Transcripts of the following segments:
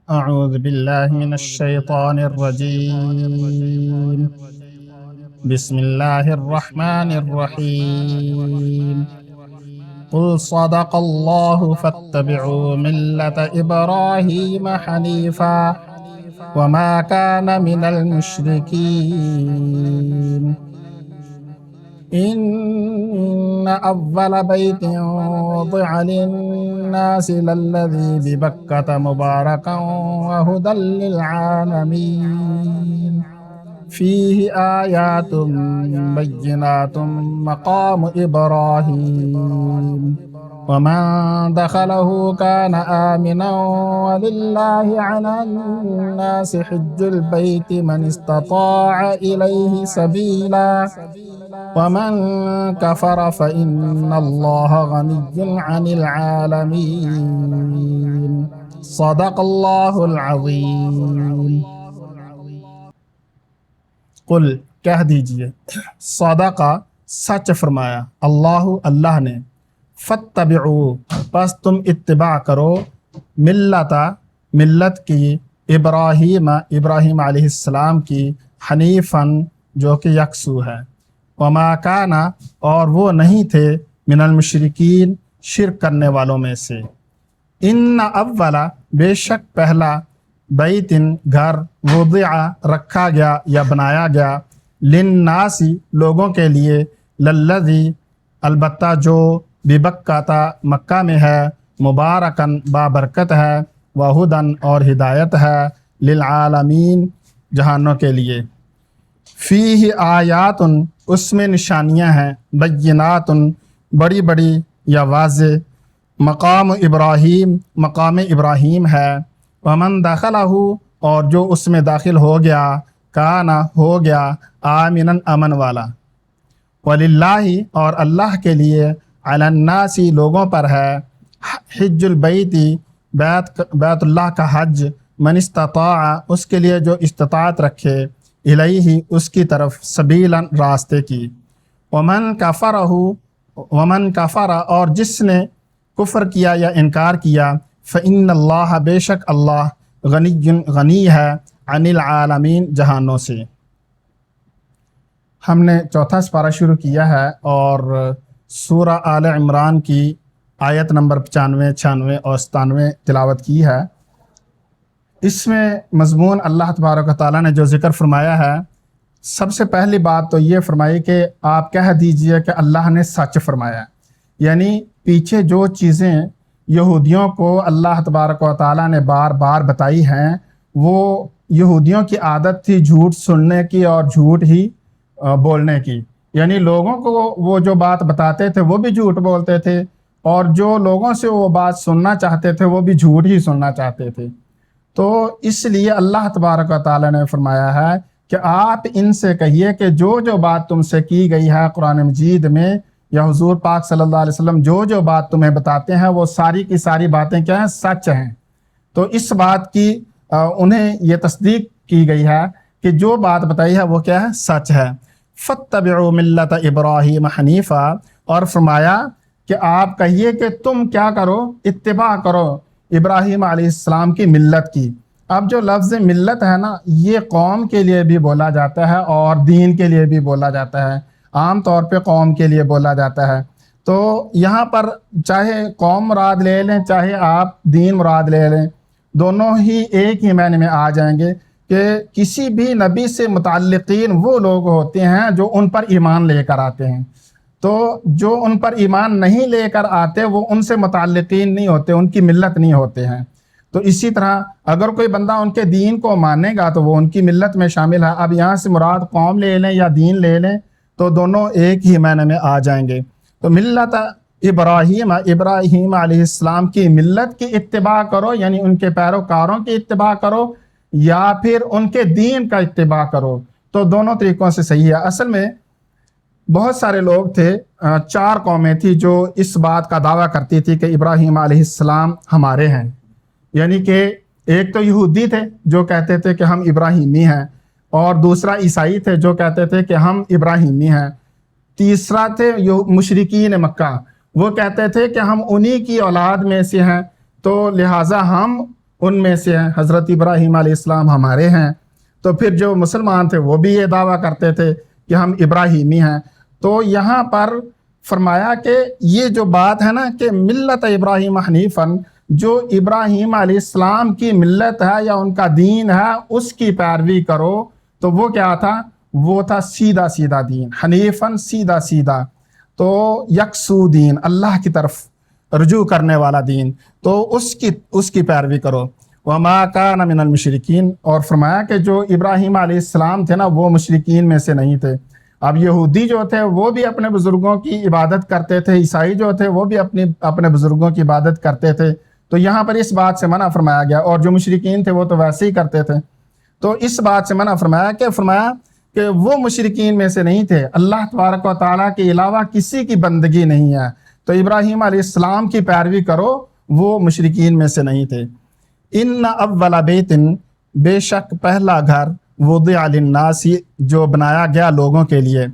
أعوذ بالله من الشيطان الرجيم. بسم الله الرحمن الرحيم. قل صدق الله فاتبعوا ملة إبراهيم حنيفا وما كان من المشركين. إن أول بيت وضع للناس للذي ببكة مباركا وهدى للعالمين فيه آيات بينات مقام إبراهيم ومن دخله كان آمنا ولله على الناس حج البيت من استطاع إليه سبيلا ومن كفر فإن الله غني عن العالمين صدق الله العظيم. قل کہہ دیجئے، صدقہ سچ فرمایا، اللہ نے، فاتبعوا پس تم اتباع کرو، ملت کی، ابراہیم علیہ السلام کی، حنیفاً جو کہ یکسو ہے، وما کان اور وہ نہیں تھے، من المشرکین شرک کرنے والوں میں سے، ان اولا بے شک پہلا، بیتن گھر، وضع رکھا گیا یا بنایا گیا، للناسی لوگوں کے لیے، للذی البتہ جو، ببکہ مکہ میں ہے، مبارکن بابرکت ہے، وہدن اور ہدایت ہے، للعالمین جہانوں کے لیے، فیہ آیاتن اس میں نشانیاں ہیں، بینات بڑی بڑی یا واضح، مقام ابراہیم ہے، ومن دخلہ اور جو اس میں داخل ہو گیا، کانا ہو گیا، آمنا امن والا، وللہ اور اللہ کے لیے، علی الناس لوگوں پر ہے، حج البیت بیت اللہ کا حج، من استطاع اس کے لیے جو استطاعت رکھے، الیہ اس کی طرف، سبیلا راستے کی، ومن کفر اور جس نے کفر کیا یا انکار کیا، فإن اللہ بے شک اللہ، غنی ہے، عن العالمین جہانوں سے۔ ہم نے چوتھا سپارہ شروع کیا ہے اور سورہ آل عمران کی آیت نمبر 95، 96 اور 97 تلاوت کی ہے۔ اس میں مضمون اللہ تبارک و تعالیٰ نے جو ذکر فرمایا ہے، سب سے پہلی بات تو یہ فرمائی کہ آپ کہہ دیجئے کہ اللہ نے سچ فرمایا، یعنی پیچھے جو چیزیں یہودیوں کو اللہ تبارک و تعالیٰ نے بار بار بتائی ہیں، وہ یہودیوں کی عادت تھی جھوٹ سننے کی اور جھوٹ ہی بولنے کی، یعنی لوگوں کو وہ جو بات بتاتے تھے وہ بھی جھوٹ بولتے تھے، اور جو لوگوں سے وہ بات سننا چاہتے تھے وہ بھی جھوٹ ہی سننا چاہتے تھے۔ تو اس لیے اللہ تبارک و تعالیٰ نے فرمایا ہے کہ آپ ان سے کہیے کہ جو بات تم سے کی گئی ہے قرآن مجید میں، یا حضور پاک صلی اللہ علیہ وسلم جو بات تمہیں بتاتے ہیں، وہ ساری کی ساری باتیں کیا ہیں؟ سچ ہیں۔ تو اس بات کی انہیں یہ تصدیق کی گئی ہے کہ جو بات بتائی ہے وہ کیا ہے؟ سچ ہے۔ فاتبعوا ملت ابراہیم حنیفا، اور فرمایا کہ آپ کہیے کہ تم کیا کرو؟ اتباع کرو ابراہیم علیہ السلام کی ملت کی۔ اب جو لفظ ملت ہے نا، یہ قوم کے لیے بھی بولا جاتا ہے اور دین کے لیے بھی بولا جاتا ہے، عام طور پہ قوم کے لیے بولا جاتا ہے۔ تو یہاں پر چاہے قوم مراد لے لیں، چاہے آپ دین مراد لے لیں، دونوں ہی ایک ہی معنی میں آ جائیں گے کہ کسی بھی نبی سے متعلقین وہ لوگ ہوتے ہیں جو ان پر ایمان لے کر آتے ہیں، تو جو ان پر ایمان نہیں لے کر آتے وہ ان سے متعلقین نہیں ہوتے، ان کی ملت نہیں ہوتے ہیں۔ تو اسی طرح اگر کوئی بندہ ان کے دین کو مانے گا تو وہ ان کی ملت میں شامل ہے۔ اب یہاں سے مراد قوم لے لیں یا دین لے لیں تو دونوں ایک ہی معنی میں آ جائیں گے۔ تو ملت ابراہیم علیہ السلام کی ملت کی اتباع کرو، یعنی ان کے پیروکاروں کی اتباع کرو، یا پھر ان کے دین کا اتباع کرو، تو دونوں طریقوں سے صحیح ہے۔ اصل میں بہت سارے لوگ تھے، 4 قومیں تھی جو اس بات کا دعویٰ کرتی تھی کہ ابراہیم علیہ السلام ہمارے ہیں، یعنی کہ ایک تو یہودی تھے جو کہتے تھے کہ ہم ابراہیمی ہیں، اور دوسرا عیسائی تھے جو کہتے تھے کہ ہم ابراہیمی ہیں، تیسرا تھے مشرکین مکہ، وہ کہتے تھے کہ ہم انہی کی اولاد میں سے ہیں، تو لہٰذا ہم ان میں سے حضرت ابراہیم علیہ السلام ہمارے ہیں۔ تو پھر جو مسلمان تھے وہ بھی یہ دعویٰ کرتے تھے کہ ہم ابراہیمی ہیں۔ تو یہاں پر فرمایا کہ یہ جو بات ہے نا کہ ملت ابراہیم حنیفاً، جو ابراہیم علیہ السلام کی ملت ہے یا ان کا دین ہے اس کی پیروی کرو، تو وہ کیا تھا؟ وہ تھا سیدھا سیدھا دین، حنیفاً سیدھا سیدھا، تو یکسو دین، اللہ کی طرف رجوع کرنے والا دین، تو اس کی پیروی کرو۔ وما کان من المشرکین، اور فرمایا کہ جو ابراہیم علیہ السلام تھے نا وہ مشرکین میں سے نہیں تھے۔ اب یہودی جو تھے وہ بھی اپنے بزرگوں کی عبادت کرتے تھے، عیسائی جو تھے وہ بھی اپنے بزرگوں کی عبادت کرتے تھے، تو یہاں پر اس بات سے منع فرمایا گیا، اور جو مشرکین تھے وہ تو ویسے ہی کرتے تھے، تو اس بات سے منع فرمایا کہ وہ مشرکین میں سے نہیں تھے، اللہ تبارک و تعالیٰ کے علاوہ کسی کی بندگی نہیں ہے، تو ابراہیم علیہ السلام کی پیروی کرو، وہ مشرکین میں سے نہیں تھے۔ ان اول بیت، بے شک پہلا گھر، وضع للناس، جو بنایا گیا لوگوں کے لیے۔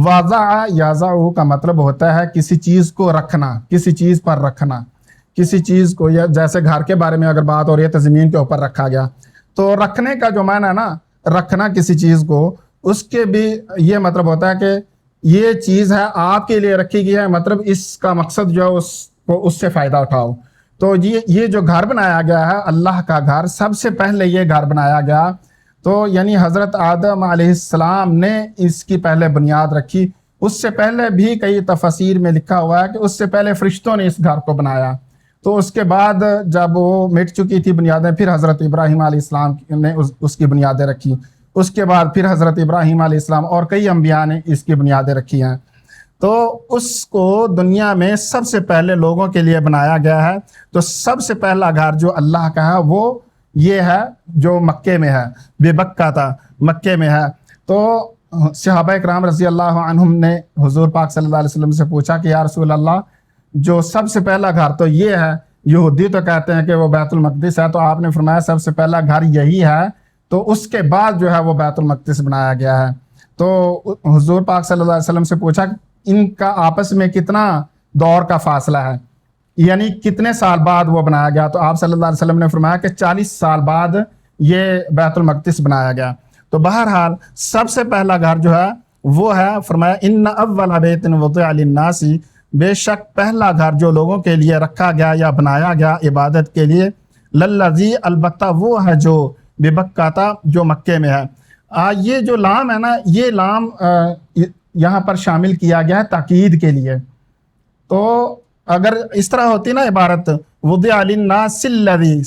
وضع یضع کا مطلب ہوتا ہے کسی چیز کو رکھنا، کسی چیز پر رکھنا، کسی چیز کو، جیسے گھر کے بارے میں اگر بات ہو رہی ہے تو زمین کے اوپر رکھا گیا، تو رکھنے کا جو معنی ہے نا، رکھنا کسی چیز کو، اس کے بھی یہ مطلب ہوتا ہے کہ یہ چیز ہے آپ کے لیے رکھی گئی ہے، مطلب اس کا مقصد جو ہے اس سے فائدہ اٹھاؤ۔ تو یہ جو گھر بنایا گیا ہے اللہ کا گھر، سب سے پہلے یہ گھر بنایا گیا، تو یعنی حضرت آدم علیہ السلام نے اس کی پہلے بنیاد رکھی، اس سے پہلے بھی کئی تفاسیر میں لکھا ہوا ہے کہ اس سے پہلے فرشتوں نے اس گھر کو بنایا، تو اس کے بعد جب وہ مٹ چکی تھی بنیادیں، پھر حضرت ابراہیم علیہ السلام نے اس کی بنیادیں رکھی، اس کے بعد پھر حضرت ابراہیم علیہ السلام اور کئی انبیاء نے اس کی بنیادیں رکھی ہیں، تو اس کو دنیا میں سب سے پہلے لوگوں کے لیے بنایا گیا ہے۔ تو سب سے پہلا گھر جو اللہ کا ہے وہ یہ ہے جو مکے میں ہے، بے بکہ تھا، مکے میں ہے۔ تو صحابہ اکرام رضی اللہ عنہم نے حضور پاک صلی اللہ علیہ وسلم سے پوچھا کہ یا رسول اللہ، جو سب سے پہلا گھر تو یہ ہے، یہودی تو کہتے ہیں کہ وہ بیت المقدس ہے، تو آپ نے فرمایا سب سے پہلا گھر یہی ہے، تو اس کے بعد جو ہے وہ بیت المقدس بنایا گیا ہے۔ تو حضور پاک صلی اللہ علیہ وسلم سے پوچھا ان کا آپس میں کتنا دور کا فاصلہ ہے، یعنی کتنے سال بعد وہ بنایا گیا، تو آپ صلی اللہ علیہ وسلم نے فرمایا کہ 40 سال بعد یہ بیت المقدس بنایا گیا۔ تو بہرحال سب سے پہلا گھر جو ہے وہ ہے، فرمایا ان اول بیت وضع للناس، بے شک پہلا گھر جو لوگوں کے لیے رکھا گیا یا بنایا گیا عبادت کے لیے، للذی، البتہ وہ ہے جو ببکہ تھا، جو مکے میں ہے۔ یہ جو لام ہے نا، یہ لام یہاں پر شامل کیا گیا ہے تاکید کے لیے، تو اگر اس طرح ہوتی نا عبارت وضع للناس الذی،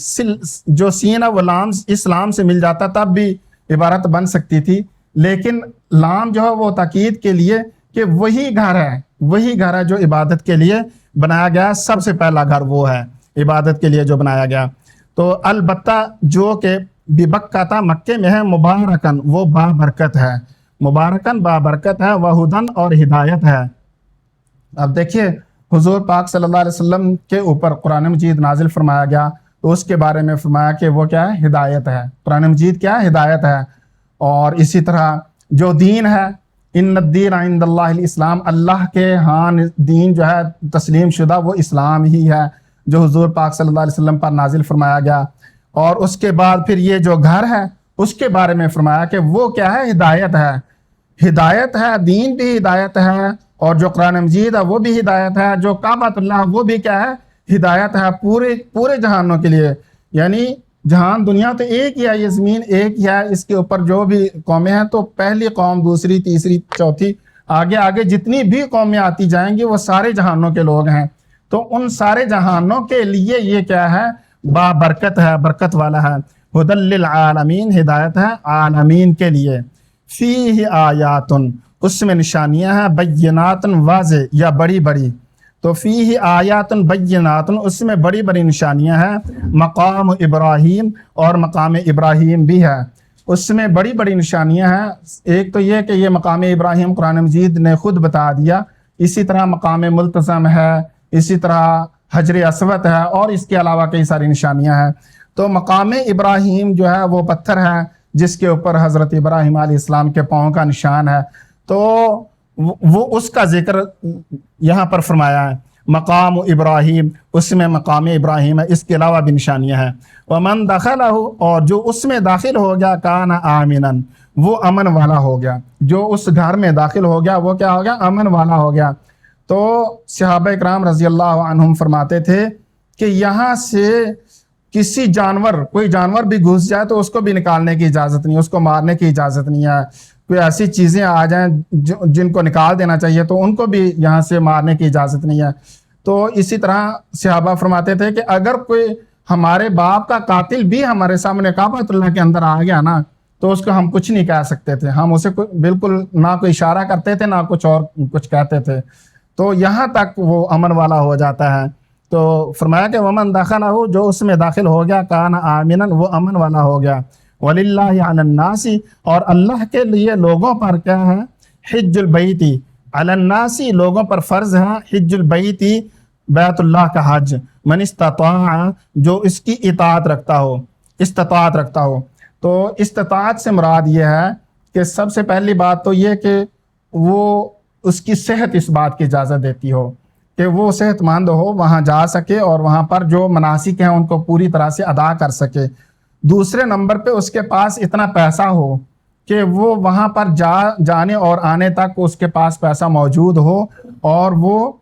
جو سین ہے وہ لام اس لام سے مل جاتا تب بھی عبارت بن سکتی تھی، لیکن لام جو ہے وہ تاکید کے لیے کہ وہی گھر ہے جو عبادت کے لیے بنایا گیا، سب سے پہلا گھر وہ ہے عبادت کے لیے جو بنایا گیا۔ تو البتہ جو کہ ببکہ تھا، مکے میں ہے، مبارکن، وہ بابرکت ہے، مبارکن بابرکت ہے، وہدن، اور ہدایت ہے۔ اب دیکھیے حضور پاک صلی اللہ علیہ وسلم کے اوپر قرآن مجید نازل فرمایا گیا، تو اس کے بارے میں فرمایا کہ وہ کیا ہے؟ ہدایت ہے۔ قرآن مجید کیا ہے؟ ہدایت ہے۔ اور اسی طرح جو دین ہے، ان الدین عند اللہ الاسلام، اللہ کے ہاں دین جو ہے تسلیم شدہ وہ اسلام ہی ہے، جو حضور پاک صلی اللہ علیہ وسلم پر نازل فرمایا گیا۔ اور اس کے بعد پھر یہ جو گھر ہے اس کے بارے میں فرمایا کہ وہ کیا ہے؟ ہدایت ہے، ہدایت ہے، دین بھی ہدایت ہے، اور جو قرآن مجید ہے وہ بھی ہدایت ہے، جو کعبۃ اللہ وہ بھی کیا ہے؟ ہدایت ہے پورے جہانوں کے لیے، یعنی جہان دنیا تو ایک ہی ہے، یہ زمین ایک ہی ہے، اس کے اوپر جو بھی قومیں ہیں، تو پہلی قوم، دوسری، تیسری، چوتھی، آگے جتنی بھی قومیں آتی جائیں گی وہ سارے جہانوں کے لوگ ہیں، تو ان سارے جہانوں کے لیے یہ کیا ہے؟ بابرکت ہے، برکت والا ہے۔ ہدی للعالمین، ہدایت ہے عالمین کے لیے۔ فیہ آیات، اس میں نشانیاں ہیں، بینات، واضح یا بڑی بڑی، تو فیہ آیات بینات، اس میں بڑی بڑی نشانیاں ہیں، مقام ابراہیم، اور مقام ابراہیم بھی ہے، اس میں بڑی بڑی نشانیاں ہیں۔ ایک تو یہ کہ یہ مقام ابراہیم قرآن مجید نے خود بتا دیا، اسی طرح مقام ملتزم ہے، اسی طرح حجر اسود ہے، اور اس کے علاوہ کئی ساری نشانیاں ہیں۔ تو مقام ابراہیم جو ہے وہ پتھر ہے جس کے اوپر حضرت ابراہیم علیہ السلام کے پاؤں کا نشان ہے، تو وہ اس کا ذکر یہاں پر فرمایا ہے۔ مقام ابراہیم، اس میں مقام ابراہیم ہے، اس کے علاوہ بھی نشانیاں ہیں۔ ومن دخلہ، اور جو اس میں داخل ہو گیا، کان آمنا، وہ امن والا ہو گیا، جو اس گھر میں داخل ہو گیا وہ کیا ہو گیا؟ امن والا ہو گیا۔ تو صحابہ اکرام رضی اللہ عنہم فرماتے تھے کہ یہاں سے کسی جانور، کوئی جانور بھی گھس جائے تو اس کو بھی نکالنے کی اجازت نہیں، اس کو مارنے کی اجازت نہیں ہے۔ کوئی ایسی چیزیں آ جائیں جن کو نکال دینا چاہیے تو ان کو بھی یہاں سے مارنے کی اجازت نہیں ہے۔ تو اسی طرح صحابہ فرماتے تھے کہ اگر کوئی ہمارے باپ کا قاتل بھی ہمارے سامنے کعبۃ اللہ کے اندر آ گیا نا تو اس کو ہم کچھ نہیں کہہ سکتے تھے، ہم اسے بالکل نہ کوئی اشارہ کرتے تھے نہ کچھ اور کچھ کہتے تھے، تو یہاں تک وہ امن والا ہو جاتا ہے۔ تو فرمایا کہ ومن دخلہ، جو اس میں داخل ہو گیا، کان آمنا، وہ امن والا ہو گیا۔ وَلِلَّهِ عَلَى النَّاسِ، اور اللہ کے لیے لوگوں پر کیا ہے؟ حج البیت، علی الناس، لوگوں پر فرض ہے، حج البیت، بیت اللہ کا حج، من استطاع، جو اس کی اطاعت رکھتا ہو، استطاعت رکھتا ہو۔ تو استطاعت سے مراد یہ ہے کہ سب سے پہلی بات تو یہ کہ وہ اس کی صحت اس بات کی اجازت دیتی ہو کہ وہ صحت مند ہو، وہاں جا سکے اور وہاں پر جو مناسک ہیں ان کو پوری طرح سے ادا کر سکے۔ دوسرے نمبر پہ اس کے پاس اتنا پیسہ ہو کہ وہ وہاں پر جانے اور آنے تک اس کے پاس پیسہ موجود ہو اور وہ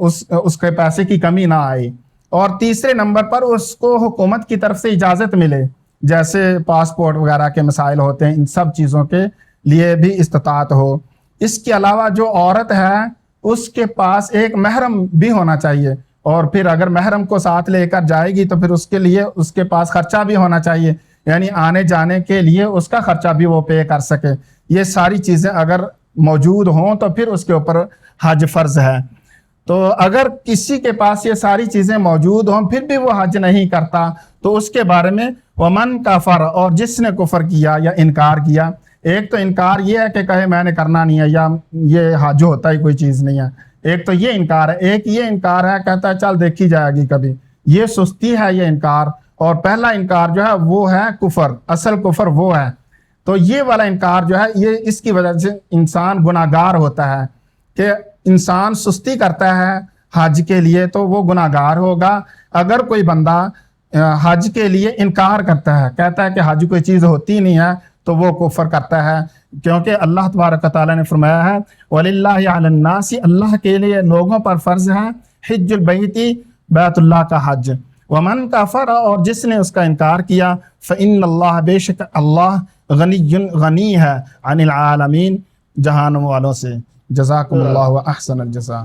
اس کے پیسے کی کمی نہ آئے۔ اور تیسرے نمبر پر اس کو حکومت کی طرف سے اجازت ملے، جیسے پاسپورٹ وغیرہ کے مسائل ہوتے ہیں، ان سب چیزوں کے لیے بھی استطاعت ہو۔ اس کے علاوہ جو عورت ہے اس کے پاس ایک محرم بھی ہونا چاہیے، اور پھر اگر محرم کو ساتھ لے کر جائے گی تو پھر اس کے لیے اس کے پاس خرچہ بھی ہونا چاہیے، یعنی آنے جانے کے لیے اس کا خرچہ بھی وہ پے کر سکے۔ یہ ساری چیزیں اگر موجود ہوں تو پھر اس کے اوپر حج فرض ہے۔ تو اگر کسی کے پاس یہ ساری چیزیں موجود ہوں پھر بھی وہ حج نہیں کرتا تو اس کے بارے میں ومن کفر، اور جس نے کفر کیا یا انکار کیا، ایک تو انکار یہ ہے کہ کہے میں نے کرنا نہیں ہے یا یہ حج ہوتا ہی کوئی چیز نہیں ہے، ایک تو یہ انکار ہے، ایک یہ انکار ہے کہتا ہے چل دیکھی جائے گی کبھی، یہ سستی ہے یہ انکار۔ اور پہلا انکار جو ہے وہ ہے کفر، اصل کفر وہ ہے۔ تو یہ والا انکار جو ہے یہ اس کی وجہ سے انسان گناہگار ہوتا ہے کہ انسان سستی کرتا ہے حج کے لیے تو وہ گناہگار ہوگا۔ اگر کوئی بندہ حج کے لیے انکار کرتا ہے، کہتا ہے کہ حج کوئی چیز ہوتی نہیں ہے، تو وہ کفر کرتا ہے، کیونکہ اللہ تبارک و تعالیٰ نے فرمایا ہے وَلِلَّهِ عَلَى النَّاسِ، اللہ کے لیے لوگوں پر فرض ہے حج البیت، بیت اللہ کا حج۔ ومن کفر، اور جس نے اس کا انکار کیا، فإن اللہ، بے شک اللہ، غنی ہے، عن العالمین، جہان والوں سے۔ جزاکم اللہ و احسن الجزاء۔